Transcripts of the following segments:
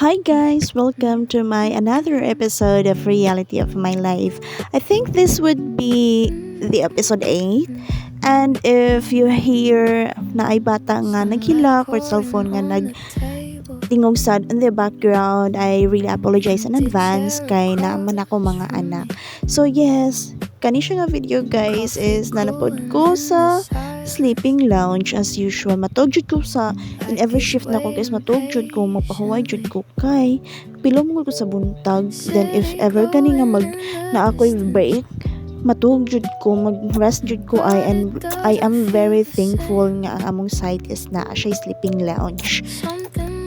Hi guys, welcome to my another episode of Reality of My Life. I think this would be the episode 8. And if you hear na ay bata nga naghilak or cellphone nga nagtingog sad in the background, I really apologize in advance kay naaman ako mga anak. So yes, kani siya nga video guys is nanapod ko sa sleeping lounge as usual. Matog jud ko sa in every shift na ko guys, matog jud ko, mapahuway jud ko kay pilom ko sa buntag. Then if ever gani nga na ako'y break, matug jud ko, mag-rest jud ko and I am very thankful nga ang among site is na siya sleeping lounge.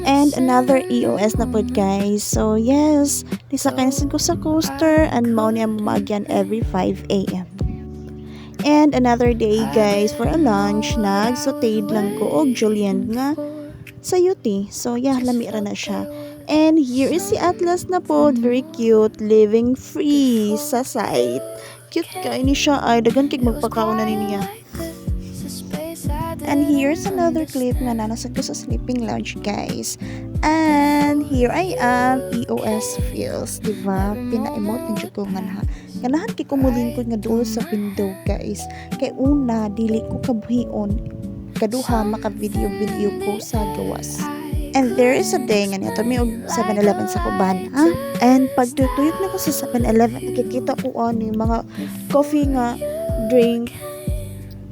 And another EOS na pod guys. So yes, nisakayasin ko sa coaster and mao ni ang mamagyan every 5 a.m. And another day guys, for a lunch, nag-sauteed lang ko og julienne nga sayuti. So yeah, lamira na siya. And here is si Atlas na pod, very cute, living free sa site. Cute kay ni siya, ay dagan kig magpakaon na niya. And here's another clip na nanasad ko sa sleeping lounge guys. And here I am, EOS feels, diba? Pina-emote ng jud ko nga na. Ganahan kay kumulin ko nga duol sa window guys. Kay una, dili ko kabuhion. Kaduha, maka-video ko sa gawas. And there is a day nga niya, may 7-Eleven sa Kuban. And pagtutuyot na ko sa 7-Eleven, nakikita ko yung mga coffee nga drink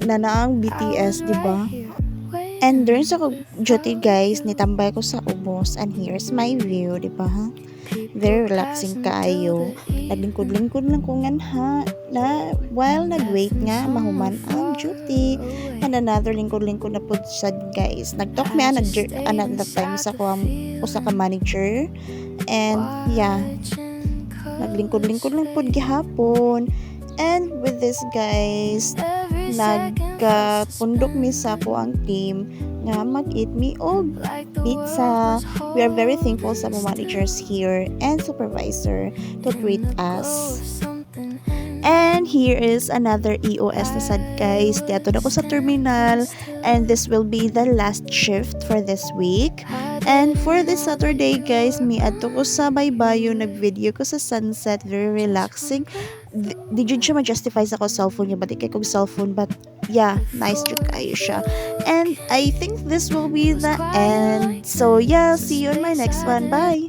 na naang BTS, diba? And during sa duty guys, nitambay ko sa ubos and here's my view, diba? Very relaxing kaayo. Naglingkod-lingkod lang ko nga na while nag-wait nga mahuman ang duty. And another lingkod-lingkod na po sad guys. Nag-talk me another time sa ko usa ka manager. And yeah, naglingkod-lingkod lang po gihapon. And with this guys, nagpundok mi sa ko ang team nga mag-eat me og pizza. We are very thankful sa mga managers here and supervisor to treat us. And here is another EOS na sad guys. Dito na ko sa terminal and this will be the last shift for this week. And for this Saturday guys, adto ko sa Baybayo, nag-video ko sa sunset, very relaxing. Di jud siya ma-justify sa ko cellphone niya, bati kay kong cellphone, but yeah, nice jud kayo siya. And I think this will be the end. So yeah, see you in my next one. Bye!